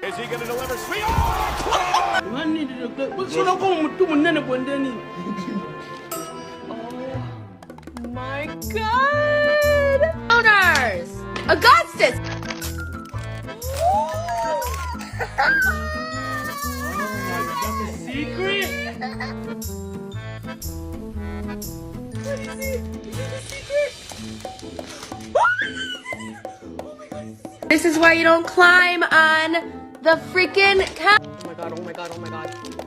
Is he gonna deliver sweet? Oh! My God! Owners! Augustus! Secret? This is why you don't climb on the freaking couch. Oh my God, oh my God, oh my God.